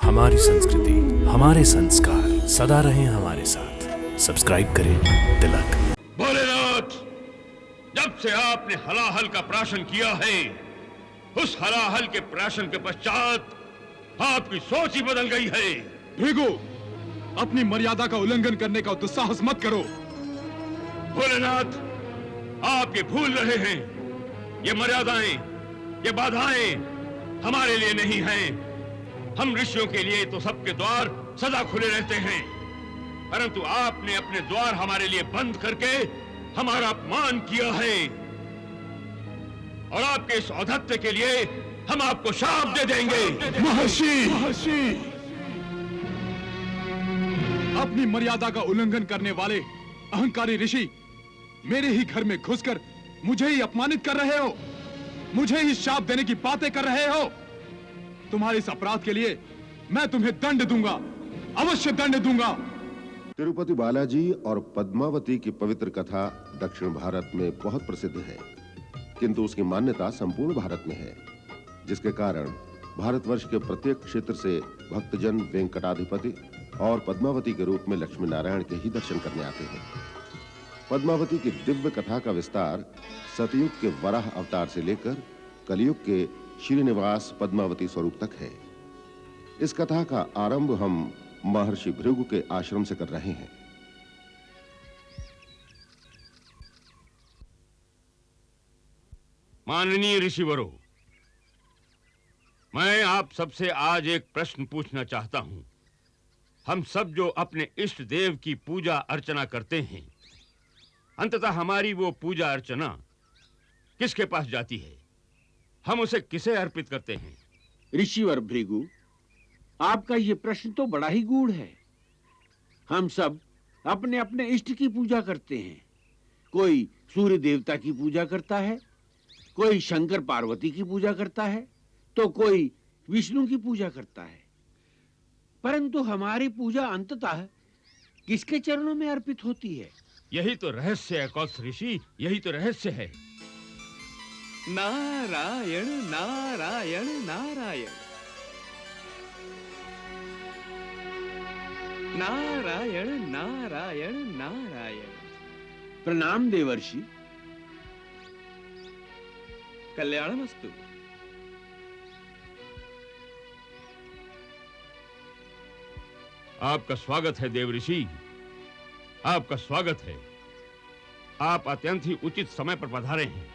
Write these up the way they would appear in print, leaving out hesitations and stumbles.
हमारी संस्कृति, हमारे संस्कार सदा रहें हमारे साथ। सब्सक्राइब करें तिलक। भोलेनाथ, जब से आपने हलाहल का प्राशन किया है, उस हलाहल के प्राशन के पश्चात आपकी सोच ही बदल गई है। भृगु, अपनी मर्यादा का उल्लंघन करने का दुस्साहस मत करो। भोलेनाथ, आप ये भूल रहे हैं, ये मर्यादाएं, ये बाधाएं हमारे लिए नहीं हैं। हम ऋषियों के लिए तो सबके द्वार सदा खुले रहते हैं, परंतु आपने अपने द्वार हमारे लिए बंद करके हमारा अपमान किया है, और आपके इस औद्धत्य के लिए हम आपको शाप दे देंगे। महर्षि, अपनी मर्यादा का उल्लंघन करने वाले अहंकारी ऋषि मेरे ही घर में घुसकर मुझे ही अपमानित कर रहे हो, मुझे ही शाप देने की बातें कर रहे हो। तुम्हारे इस अपराध के लिए मैं तुम्हें दंड दूंगा, अवश्य दंड दूंगा। तिरुपति बालाजी और पद्मावती की पवित्र कथा दक्षिण भारत में बहुत प्रसिद्ध है, किंतु उसकी मान्यता संपूर्ण भारत में है, जिसके कारण भारतवर्ष के प्रत्येक क्षेत्र से भक्तजन वेंकटाधिपति और पद्मावती के रूप में लक्ष्मी नारायण के ही दर्शन करने आते हैं। पद्मावती की दिव्य कथा का विस्तार सतयुग के वराह अवतार से लेकर कलयुग के श्रीनिवास पद्मावती स्वरूप तक है। इस कथा का आरंभ हम महर्षि भृगु के आश्रम से कर रहे हैं। माननीय ऋषिवरों, मैं आप सबसे आज एक प्रश्न पूछना चाहता हूं। हम सब जो अपने इष्ट देव की पूजा अर्चना करते हैं, अंततः हमारी वो पूजा अर्चना किसके पास जाती है? हम उसे किसे अर्पित करते हैं? ऋषिवर भृगु, आपका ये प्रश्न तो बड़ा ही गूढ़ है। हम सब अपने अपने इष्ट की पूजा करते हैं। कोई सूर्य देवता की पूजा करता है, कोई शंकर पार्वती की पूजा करता है, तो कोई विष्णु की पूजा करता है। परंतु हमारी पूजा अंततः किसके चरणों में अर्पित होती है? यही तो रहस्य है कौत्स ऋषि, यही तो रहस्य है। नारायण नारायण नारायण, नारायण नारायण नारायण। प्रणाम देवर्षि। कल्याणमस्तु। आपका स्वागत है देव ऋषि, आपका स्वागत है। आप अत्यंत ही उचित समय पर पधारे हैं।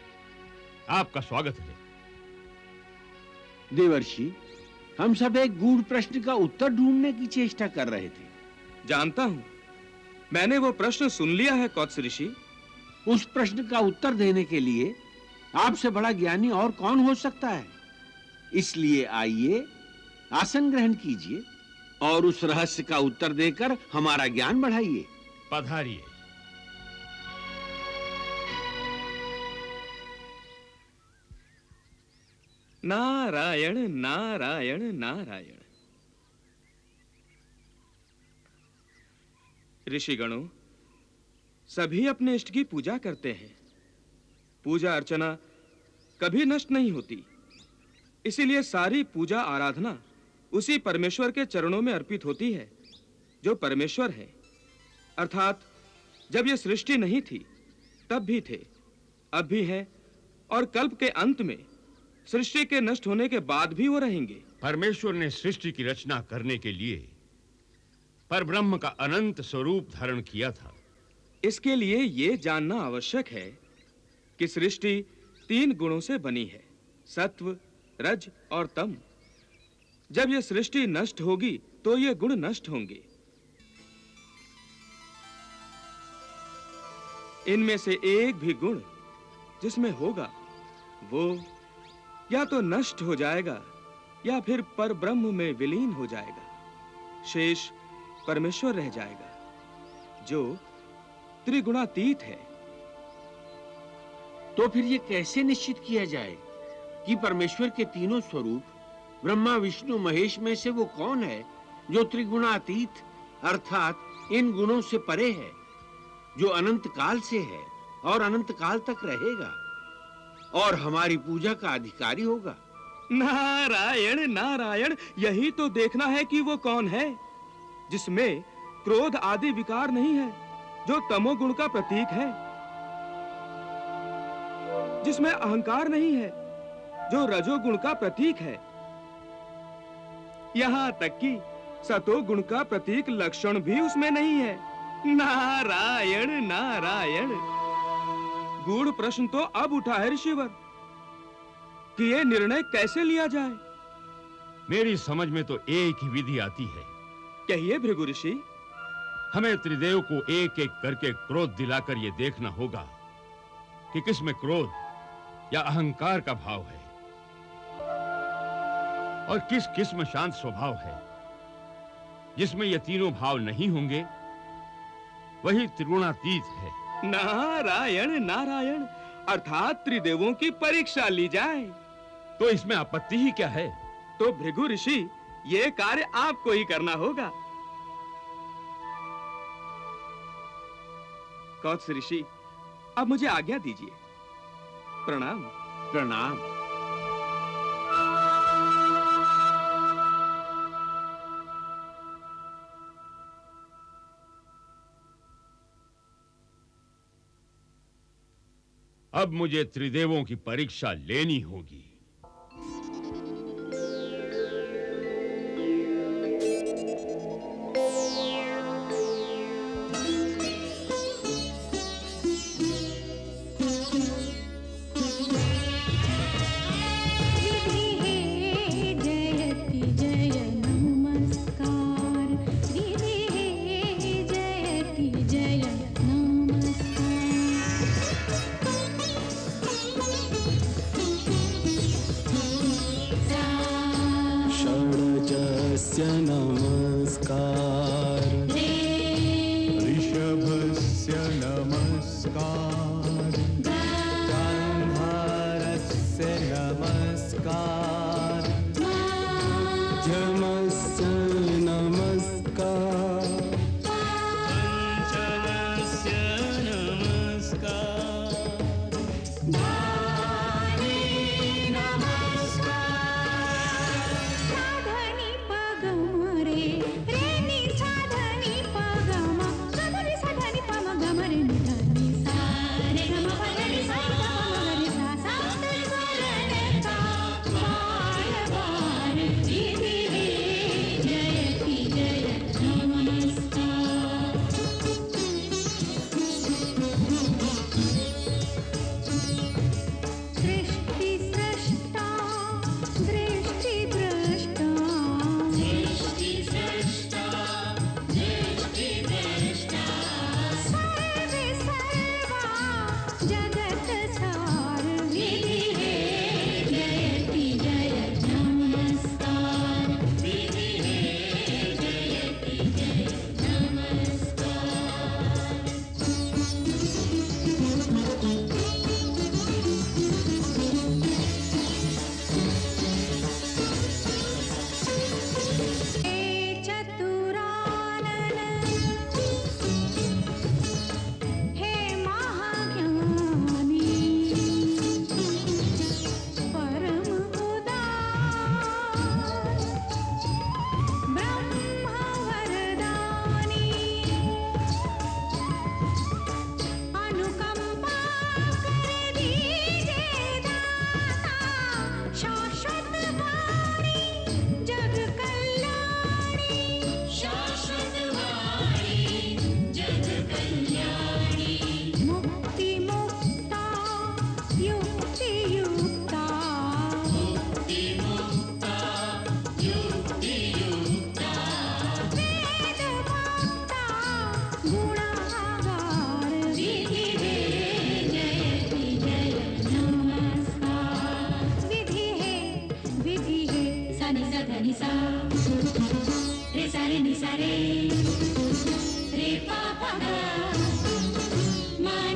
आपका स्वागत है। देवर्षि, हम सब एक गूढ़ प्रश्न का उत्तर ढूंढने की चेष्टा कर रहे थे। जानता हूं, मैंने वो प्रश्न सुन लिया है कौत्स ऋषि। उस प्रश्न का उत्तर देने के लिए आपसे बड़ा ज्ञानी और कौन हो सकता है? इसलिए आइए, आसन ग्रहण कीजिए और उस रहस्य का उत्तर देकर हमारा ज्ञान बढ़ाइए। पधारिए। नारायण नारायण नारायण। ऋषिगणों, सभी अपने इष्ट की पूजा करते हैं। पूजा अर्चना कभी नष्ट नहीं होती, इसीलिए सारी पूजा आराधना उसी परमेश्वर के चरणों में अर्पित होती है जो परमेश्वर है। अर्थात जब यह सृष्टि नहीं थी तब भी थे, अब भी है, और कल्प के अंत में सृष्टि के नष्ट होने के बाद भी वो रहेंगे। परमेश्वर ने सृष्टि की रचना करने के लिए परब्रह्म का अनंत स्वरूप धारण किया था। इसके लिए ये जानना आवश्यक है कि सृष्टि 3 गुणों से बनी है, सत्व, रज और तम। जब यह सृष्टि नष्ट होगी तो ये गुण नष्ट होंगे। इनमें से एक भी गुण जिसमें होगा वो या तो नष्ट हो जाएगा या फिर परब्रह्म में विलीन हो जाएगा। शेष परमेश्वर रह जाएगा जो त्रिगुणातीत है। तो फिर ये कैसे निश्चित किया जाए कि परमेश्वर के तीनों स्वरूप ब्रह्मा विष्णु महेश में से वो कौन है जो त्रिगुणातीत अर्थात इन गुणों से परे है, जो अनंत काल से है और अनंत काल तक रहेगा और हमारी पूजा का अधिकारी होगा? नारायण नारायण, यही तो देखना है कि वो कौन है जिसमें क्रोध आदि विकार नहीं है, जो तमोगुण का प्रतीक है, जिसमें अहंकार नहीं है, जो रजोगुण का प्रतीक है, यहां तक कि सतोगुण का प्रतीक लक्षण भी उसमें नहीं है। नारायण नारायण। गूढ़ प्रश्न तो अब उठा है ऋषिवर कि ये निर्णय कैसे लिया जाए। मेरी समझ में तो एक ही विधि आती है। कहिए भृगु ऋषि। हमें त्रिदेव को एक एक करके क्रोध दिलाकर यह देखना होगा कि किसमें क्रोध या अहंकार का भाव है और किस किस में शांत स्वभाव है। जिसमें ये तीनों भाव नहीं होंगे वही त्रिगुणातीत है। नारायण नारायण, अर्थात त्रिदेवों की परीक्षा ली जाए। तो इसमें आपत्ति ही क्या है? तो भृगु ऋषि, ये कार्य आपको ही करना होगा। कौत्स ऋषि, अब मुझे आज्ञा दीजिए। प्रणाम। प्रणाम। अब मुझे त्रिदेवों की परीक्षा लेनी होगी। नमस्कार ऋषभस्य नमस्कार गान्धारस्य नमस्कार जमस्य नमस्कार पंचमस्य नमस्कार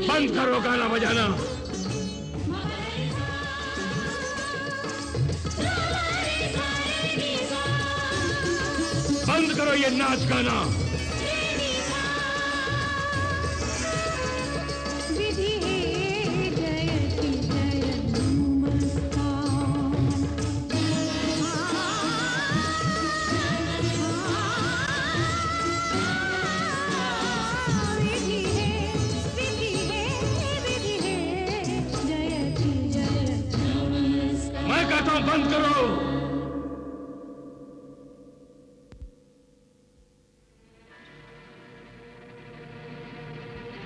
बंद करो गाना बजाना। बंद करो ये नाच गाना। विधि है जयति जय नमस्कार।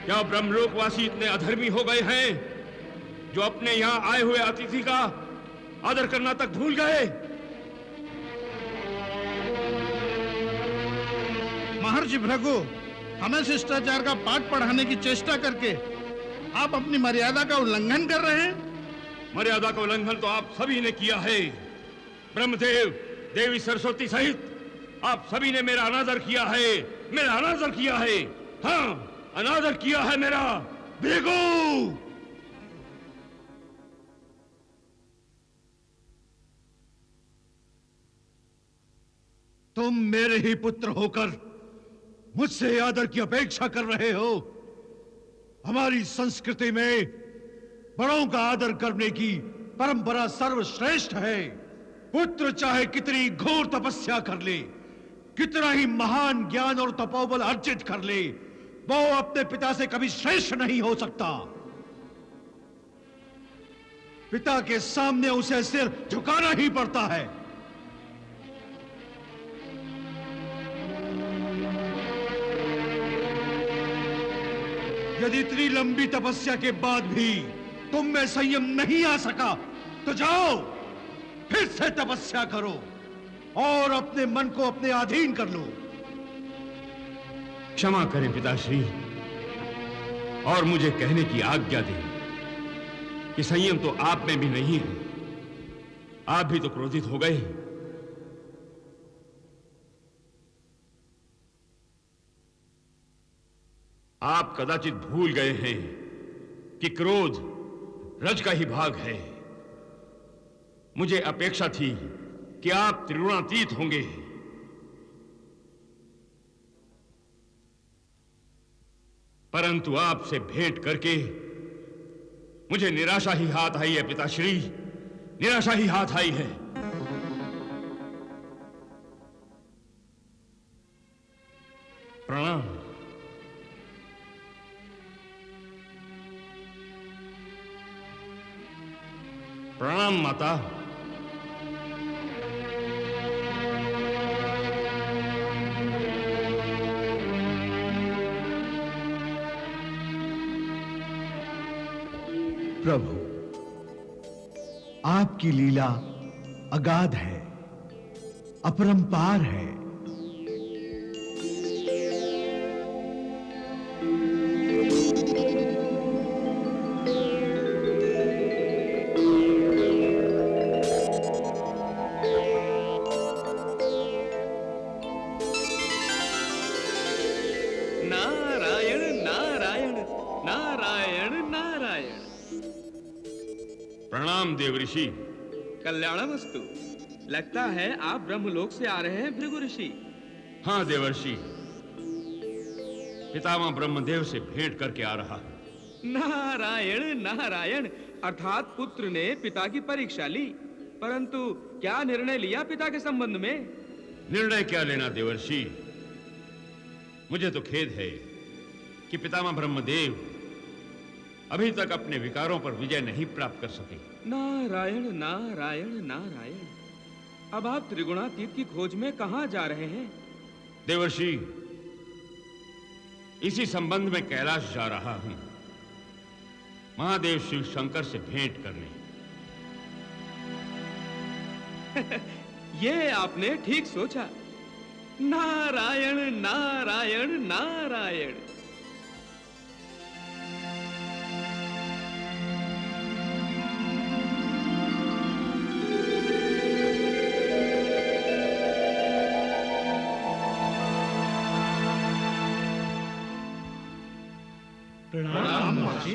क्या ब्रह्मलोकवासी इतने अधर्मी हो गए हैं जो अपने यहां आए हुए अतिथि का आदर करना तक भूल गए? महर्षि भृगु, हमें शिष्टाचार का पाठ पढ़ाने की चेष्टा करके आप अपनी मर्यादा का उल्लंघन कर रहे हैं। मर्यादा का उल्लंघन तो आप सभी ने किया है। ब्रह्मदेव, देवी सरस्वती सहित आप सभी ने मेरा अनादर किया है, मेरा अनादर किया है। हाँ, अनादर किया है मेरा। भृगु, तुम मेरे ही पुत्र होकर मुझसे आदर की अपेक्षा कर रहे हो। हमारी संस्कृति में बड़ों का आदर करने की परंपरा सर्वश्रेष्ठ है। पुत्र चाहे कितनी घोर तपस्या कर ले, कितना ही महान ज्ञान और तपोबल अर्जित कर ले, वो अपने पिता से कभी श्रेष्ठ नहीं हो सकता। पिता के सामने उसे सिर झुकाना ही पड़ता है। यदि इतनी लंबी तपस्या के बाद भी तुम में संयम नहीं आ सका तो जाओ, फिर से तपस्या करो और अपने मन को अपने अधीन कर लो। क्षमा करें पिताश्री, और मुझे कहने की आज्ञा दें कि संयम तो आप में भी नहीं है। आप भी तो क्रोधित हो गए। आप कदाचित भूल गए हैं कि क्रोध रज का ही भाग है। मुझे अपेक्षा थी कि आप त्रिगुणातीत होंगे, परंतु आपसे भेंट करके मुझे निराशा ही हाथ आई है पिताश्री, निराशा ही हाथ आई है। प्रणाम। प्रणाम माता। प्रभु, आपकी लीला अगाध है, अपरंपार है। नारायण नारायण नारायण नारायण। प्रणाम देव ऋषि। कल्याणमस्तु। लगता है आप ब्रह्मलोक से आ रहे हैं भृगु ऋषि। हाँ देवर्षि, पितामह ब्रह्मदेव से भेंट करके आ रहा हूं। नारायण नारायण। अर्थात पुत्र ने पिता की परीक्षा ली, परंतु क्या निर्णय लिया पिता के संबंध में? निर्णय क्या लेना देवर्षि, मुझे तो खेद है कि पितामह ब्रह्मदेव अभी तक अपने विकारों पर विजय नहीं प्राप्त कर सके। नारायण नारायण नारायण। अब आप त्रिगुणातीत की खोज में कहां जा रहे हैं? देवर्षि, इसी संबंध में कैलाश जा रहा हूं, महादेव शिव शंकर से भेंट करने। ये आपने ठीक सोचा। नारायण नारायण नारायण। प्रणाम महर्षि।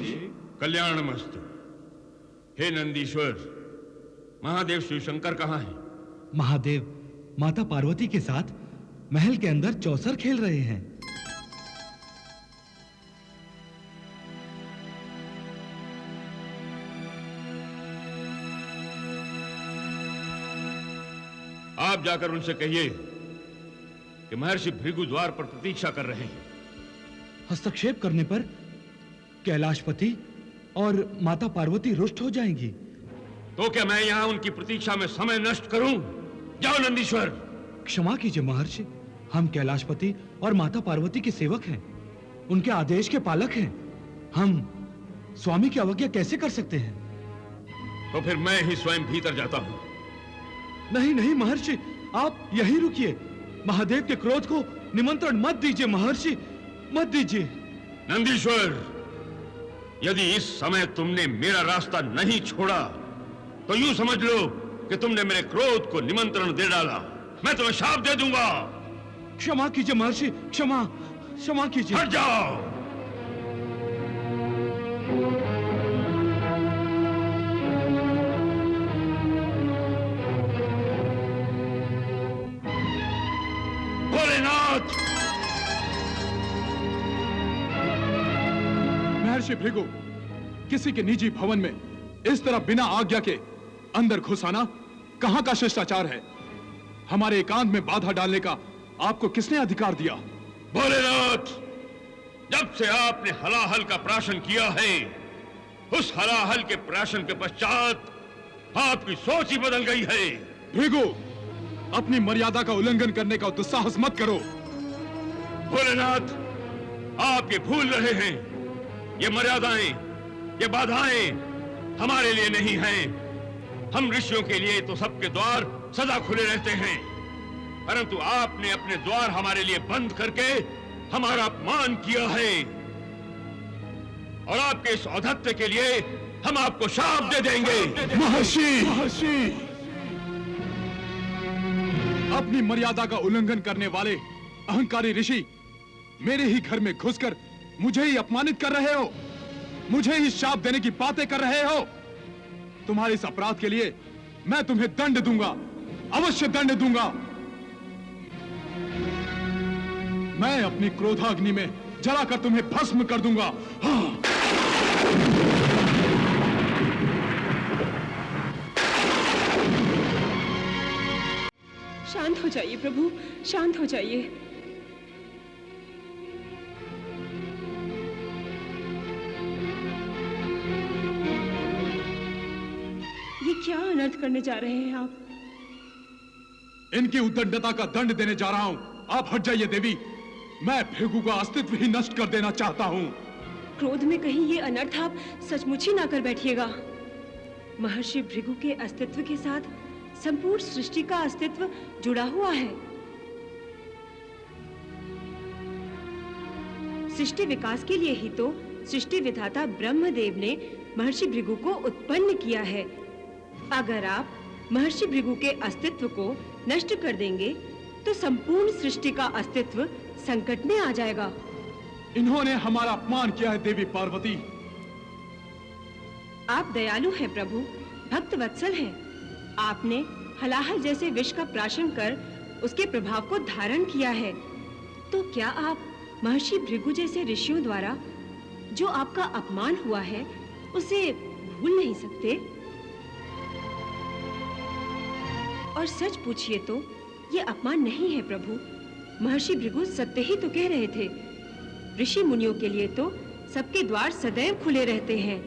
कल्याणमस्तु। हे नंदीश्वर, महादेव शिव शंकर कहां हैं? महादेव माता पार्वती के साथ महल के अंदर चौसर खेल रहे हैं। आप जाकर उनसे कहिए कि महर्षि भृगु द्वार पर प्रतीक्षा कर रहे हैं। हस्तक्षेप करने पर कैलाशपति और माता पार्वती रुष्ट हो जाएंगी। तो क्या मैं यहां उनकी प्रतीक्षा में समय नष्ट करूं? जाओ नंदीश्वर। क्षमा कीजिए महर्षि, हम कैलाशपति और माता पार्वती के सेवक हैं। उनके आदेश के पालक हैं। हम स्वामी की अवज्ञा कैसे कर सकते हैं? तो फिर मैं ही स्वयं भीतर जाता हूं। नहीं नहीं महर्षि, आप यहीं रुकिए। महादेव के क्रोध को निमंत्रण मत दीजिए महर्षि, मत दीजिए। नंदीश्वर, यदि इस समय तुमने मेरा रास्ता नहीं छोड़ा तो यूं समझ लो कि तुमने मेरे क्रोध को निमंत्रण दे डाला। मैं तुम्हें शाप दे दूंगा। क्षमा कीजिए महर्षि, क्षमा क्षमा कीजिए। हट जाओ। भोलेनाथ! महर्षि भृगु, किसी के निजी भवन में इस तरह बिना आज्ञा के अंदर घुस आना कहां का शिष्टाचार है? हमारे एकांत में बाधा डालने का आपको किसने अधिकार दिया? भोलेनाथ, जब से आपने हलाहल का प्राशन किया है, उस हलाहल के प्राशन के पश्चात आपकी सोच ही बदल गई है। भृगु, अपनी मर्यादा का उल्लंघन करने का दुस्साहस मत करो। भोलेनाथ, आप ये भूल रहे हैं, ये मर्यादाएं, ये बाधाएं हमारे लिए नहीं हैं। हम ऋषियों के लिए तो सबके द्वार सदा खुले रहते हैं, परंतु आपने अपने द्वार हमारे लिए बंद करके हमारा अपमान किया है, और आपके इस औद्धत्य के लिए हम आपको शाप दे देंगे। महर्षि, अपनी मर्यादा का उल्लंघन करने वाले अहंकारी ऋषि मेरे ही घर में घुसकर मुझे ही अपमानित कर रहे हो, मुझे ही शाप देने की बातें कर रहे हो। तुम्हारे इस अपराध के लिए मैं तुम्हें दंड दूंगा, अवश्य दंड दूंगा। मैं अपनी क्रोधाग्नि में जलाकर तुम्हें भस्म कर दूंगा। हाँ। शांत हो जाइए प्रभु, शांत हो जाइए। ये क्या अनर्थ करने जा रहे हैं आप? इनकी उद्दंडता का दंड देने जा रहा हूं। आप हट जाइए देवी, मैं भृगु का अस्तित्व ही नष्ट कर देना चाहता हूं। क्रोध में कहीं ये अनर्थ आप सचमुच ही ना कर बैठिएगा। महर्षि भृगु के अस्तित्व के साथ संपूर्ण सृष्टि का अस्तित्व जुड़ा हुआ है। सृष्टि विकास के लिए ही तो सृष्टि विधाता ब्रह्मदेव ने महर्षि भृगु को उत्पन्न किया है। अगर आप महर्षि भृगु के अस्तित्व को नष्ट कर देंगे तो संपूर्ण सृष्टि का अस्तित्व संकट में आ जाएगा। इन्होंने हमारा अपमान किया है देवी पार्वती। आप दयालु हैं प्रभु, भक्त वत्सल हैं। आपने हलाहल जैसे विष का प्राशन कर उसके प्रभाव को धारण किया है, तो क्या आप महर्षि भृगु जैसे ऋषियों द्वारा जो आपका अपमान हुआ है उसे भूल नहीं सकते? और सच पूछिए तो ये अपमान नहीं है प्रभु। महर्षि भृगु सत्य ही तो कह रहे थे। ऋषि मुनियों के लिए तो सबके द्वार सदैव खुले रहते हैं,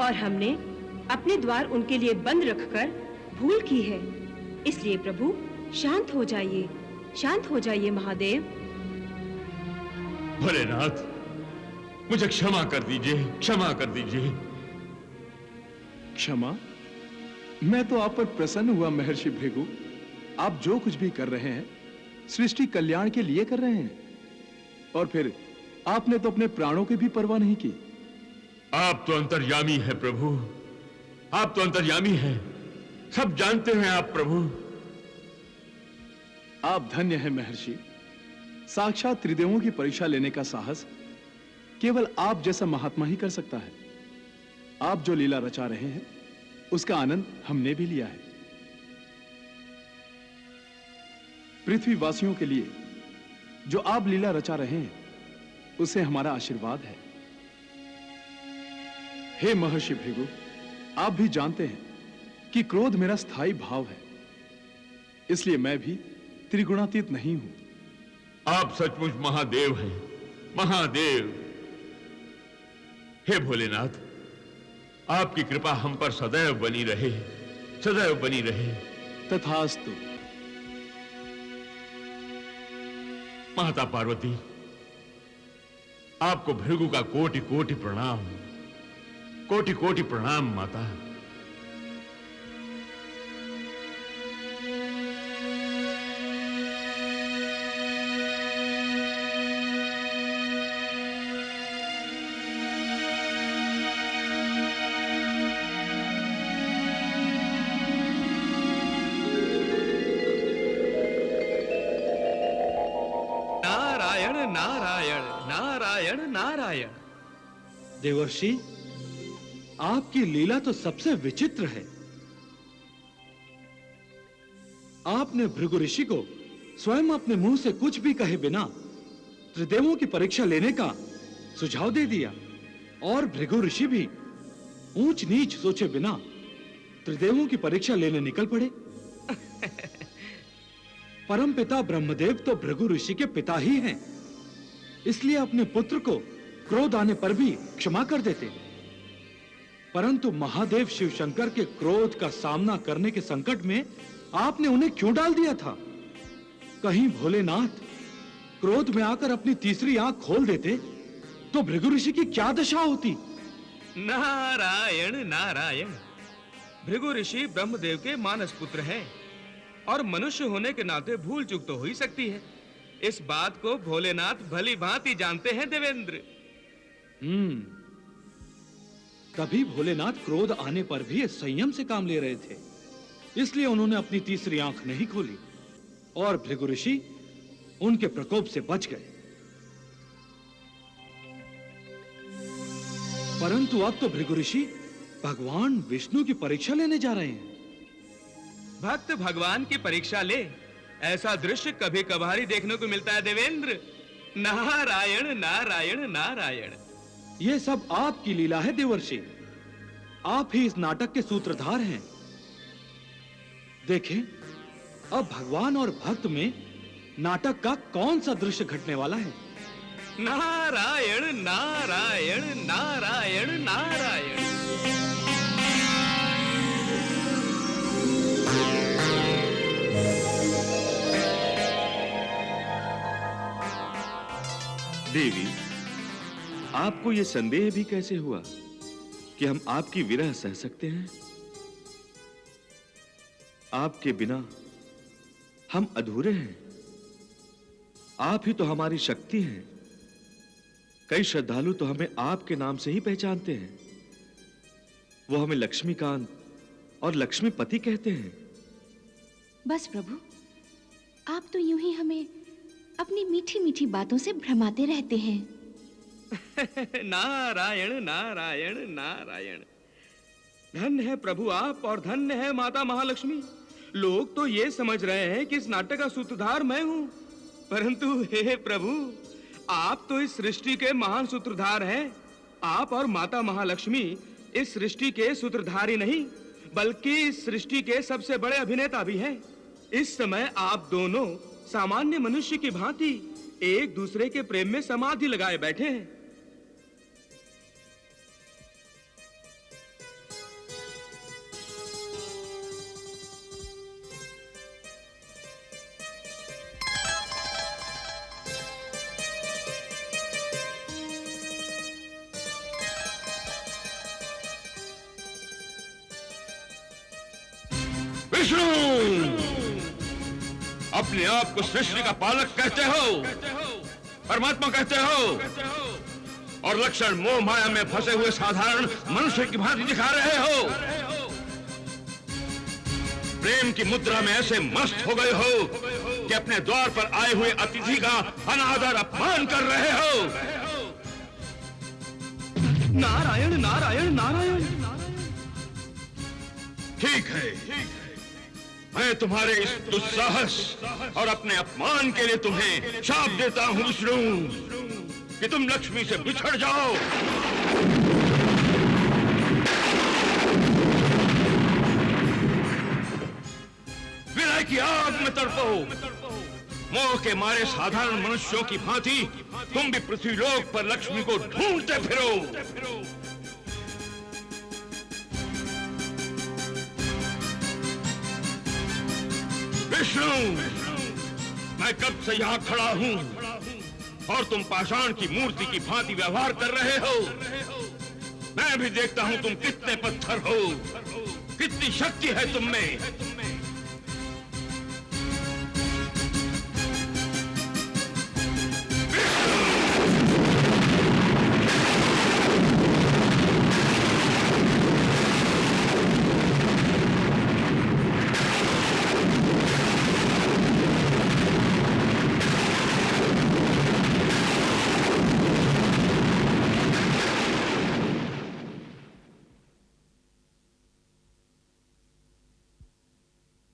और हमने अपने द्वार उनके लिए बंद रखकर भूल की है। इसलिए प्रभु शांत हो जाइए, शांत हो जाइए महादेव। भोलेनाथ, मुझे क्षमा कर दीजिए, क्षमा कर दीजिए। क्षमा? मैं तो आप पर प्रसन्न हुआ महर्षि भृगु। आप जो कुछ भी कर रहे हैं सृष्टि कल्याण के लिए कर रहे हैं, और फिर आपने तो अपने प्राणों की भी परवाह नहीं की। आप तो अंतर्यामी है प्रभु, आप तो अंतर्यामी हैं, सब जानते हैं आप प्रभु। आप धन्य हैं महर्षि। साक्षात त्रिदेवों की परीक्षा लेने का साहस केवल आप जैसा महात्मा ही कर सकता है। आप जो लीला रचा रहे हैं उसका आनंद हमने भी लिया है। पृथ्वी वासियों के लिए जो आप लीला रचा रहे हैं उसे हमारा आशीर्वाद है। हे महर्षि भृगु, आप भी जानते हैं कि क्रोध मेरा स्थायी भाव है, इसलिए मैं भी त्रिगुणातीत नहीं हूं। आप सचमुच महादेव हैं, महादेव। हे भोलेनाथ, आपकी कृपा हम पर सदैव बनी रहे, सदैव बनी रहे। तथास्तु। माता पार्वती, आपको भृगु का कोटि कोटि प्रणाम, कोटि कोटि प्रणाम माता। नारायण नारायण नारायण नारायण। देवर्षि, आपकी लीला तो सबसे विचित्र है। आपने भृगु ऋषि को स्वयं अपने मुंह से कुछ भी कहे बिना त्रिदेवों की परीक्षा लेने का सुझाव दे दिया, और भृगु ऋषि भी ऊंच नीच सोचे बिना त्रिदेवों की परीक्षा लेने निकल पड़े। परमपिता ब्रह्मदेव तो भृगु ऋषि के पिता ही हैं, इसलिए अपने पुत्र को क्रोध आने पर भी क्षमा कर देते। परंतु महादेव शिव शंकर के क्रोध का सामना करने के संकट में आपने उन्हें क्यों डाल दिया था? कहीं भोलेनाथ क्रोध में आकर अपनी तीसरी आंख खोल देते तो भृगु ऋषि की क्या दशा होती? नारायण नारायण। भृगु ऋषि ब्रह्मदेव के मानस पुत्र हैं और मनुष्य होने के नाते भूल चूक तो हो ही सकती है। इस बात को भोलेनाथ भली भांति जानते हैं देवेंद्र। तभी भोलेनाथ क्रोध आने पर भी संयम से काम ले रहे थे, इसलिए उन्होंने अपनी तीसरी आंख नहीं खोली और भृगु ऋषि उनके प्रकोप से बच गए। परंतु अब तो भृगु ऋषि भगवान विष्णु की परीक्षा लेने जा रहे हैं। भक्त भगवान की परीक्षा ले, ऐसा दृश्य कभी कभार देखने को मिलता है देवेंद्र। नारायण नारायण नारायण। यह सब आपकी लीला है देवर्षि, आप ही इस नाटक के सूत्रधार हैं। देखें, अब भगवान और भक्त में नाटक का कौन सा दृश्य घटने वाला है। नारायण नारायण नारायण नारायण। देवी, आपको यह संदेह भी कैसे हुआ कि हम आपकी विरह सह सकते हैं? आपके बिना हम अधूरे हैं। आप ही तो हमारी शक्ति हैं। कई श्रद्धालु तो हमें आपके नाम से ही पहचानते हैं। वो हमें लक्ष्मीकांत और लक्ष्मीपति कहते हैं। बस प्रभु, आप तो यूं ही हमें अपनी मीठी मीठी बातों से भ्रमाते रहते हैं। नारायण नारायण नारायण। धन्य है प्रभु आप और धन्य है माता महालक्ष्मी। लोग तो ये समझ रहे हैं कि इस नाटक का सूत्रधार मैं हूं, परंतु हे प्रभु, आप तो इस सृष्टि के महान सूत्रधार हैं। आप और माता महालक्ष्मी इस सृष्टि के सूत्रधार ही नहीं, बल्कि इस सृष्टि के सबसे बड़े अभिनेता भी हैं। इस समय आप दोनों सामान्य मनुष्य की भांति एक दूसरे के प्रेम में समाधि लगाए बैठे हैं। विष्णु, अपने आप को सृष्टि का पालक कहते हो, परमात्मा कहते हो, और लक्षण मोह माया में फंसे हुए साधारण मनुष्य की भांति दिखा रहे हो। प्रेम की मुद्रा में ऐसे मस्त हो गए हो कि अपने द्वार पर आए हुए अतिथि का अनादर अपमान कर रहे हो। नारायण नारायण नारायण। ठीक है, मैं तुम्हारे इस दुस्साहस और अपने अपमान के लिए तुम्हें शाप देता हूं विष्णु, कि तुम लक्ष्मी से बिछड़ जाओ। विरह की आग में तड़पो। मोह के मारे साधारण मनुष्यों की भांति तुम भी पृथ्वीलोक पर लक्ष्मी को ढूंढते फिरो। विष्णु, मैं कब से यहां खड़ा हूं, और तुम पाषाण की मूर्ति की भांति व्यवहार कर रहे हो। मैं भी देखता हूं तुम कितने पत्थर हो, कितनी शक्ति है तुम में।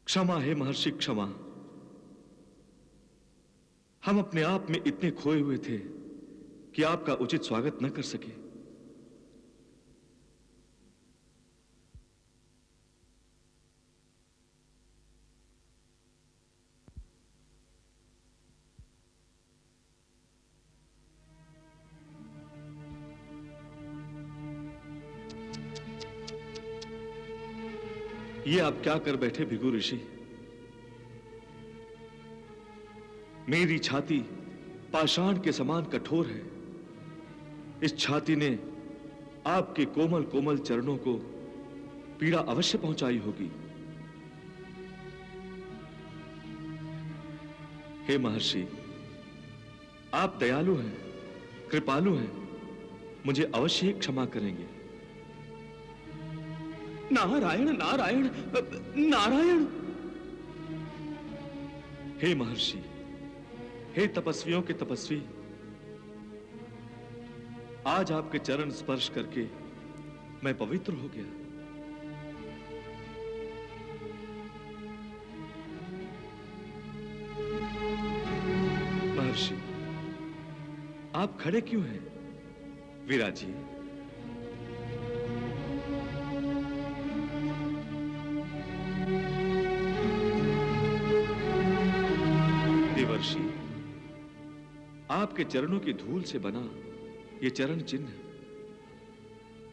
क्षमा है महर्षि, क्षमा। हम अपने आप में इतने खोए हुए थे कि आपका उचित स्वागत न कर सके। ये आप क्या कर बैठे भृगु ऋषि? मेरी छाती पाषाण के समान कठोर है। इस छाती ने आपके कोमल कोमल चरणों को पीड़ा अवश्य पहुंचाई होगी। हे महर्षि, आप दयालु हैं, कृपालु हैं, मुझे अवश्य ही क्षमा करेंगे। नारायण नारायण नारायण। हे महर्षि, हे तपस्वियों के तपस्वी, आज आपके चरण स्पर्श करके मैं पवित्र हो गया। महर्षि, आप खड़े क्यों हैं? विराजिए। देवर्षि, आपके चरणों की धूल से बना ये चरण चिन्ह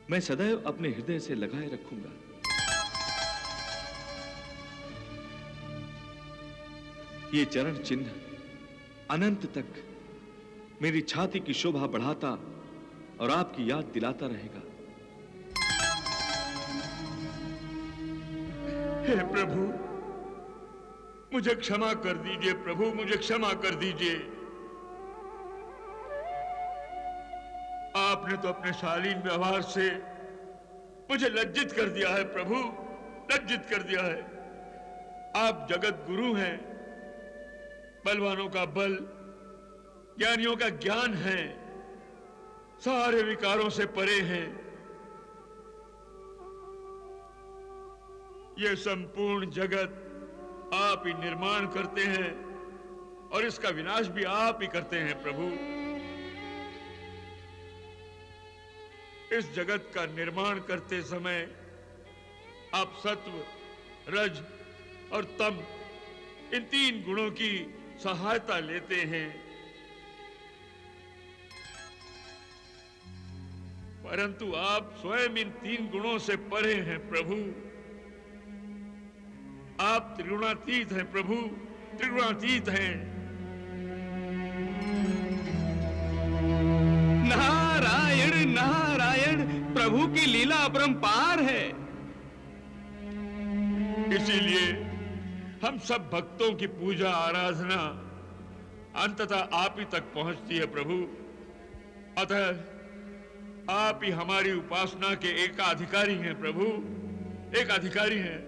मैं सदैव अपने हृदय से लगाए रखूंगा। ये चरण चिन्ह अनंत तक मेरी छाती की शोभा बढ़ाता और आपकी याद दिलाता रहेगा। हे प्रभु, मुझे क्षमा कर दीजिए। प्रभु, मुझे क्षमा कर दीजिए। आपने तो अपने शालीन व्यवहार से मुझे लज्जित कर दिया है। प्रभु, लज्जित कर दिया है। आप जगत गुरु हैं, बलवानों का बल, ज्ञानियों का ज्ञान है, सारे विकारों से परे हैं। यह संपूर्ण जगत आप ही निर्माण करते हैं और इसका विनाश भी आप ही करते हैं। प्रभु, इस जगत का निर्माण करते समय आप सत्व, रज और तम, इन तीन गुणों की सहायता लेते हैं। परंतु आप स्वयं इन तीन गुणों से परे हैं। प्रभु, आप त्रिगुणातीत हैं। प्रभु, त्रिगुणातीत हैं। नारायण नारायण। प्रभु की लीला अपरंपार है। इसीलिए हम सब भक्तों की पूजा आराधना अंततः आप ही तक पहुंचती है। प्रभु, अतः आप ही हमारी उपासना के एकाधिकारी हैं। प्रभु, एकाधिकारी हैं।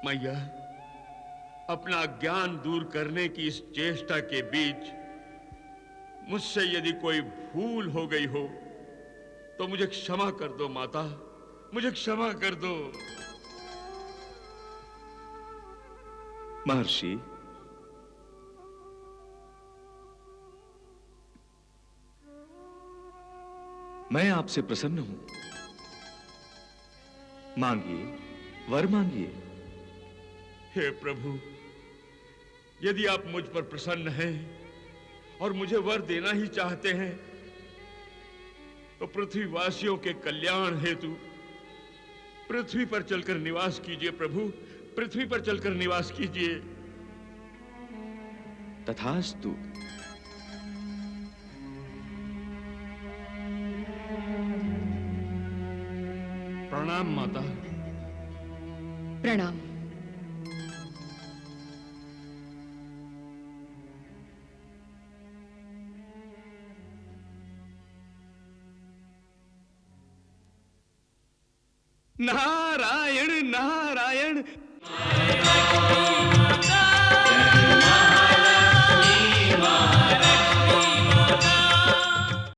मैया, अपना ज्ञान दूर करने की इस चेष्टा के बीच मुझसे यदि कोई भूल हो गई हो तो मुझे क्षमा कर दो माता, मुझे क्षमा कर दो। महर्षि, मैं आपसे प्रसन्न हूं। मांगिए, वर मांगिए। हे प्रभु, यदि आप मुझ पर प्रसन्न हैं और मुझे वर देना ही चाहते हैं तो पृथ्वीवासियों के कल्याण हेतु पृथ्वी पर चलकर निवास कीजिए प्रभु, पृथ्वी पर चलकर निवास कीजिए। तथास्तु। प्रणाम माता। प्रणाम। नारायण नारायण,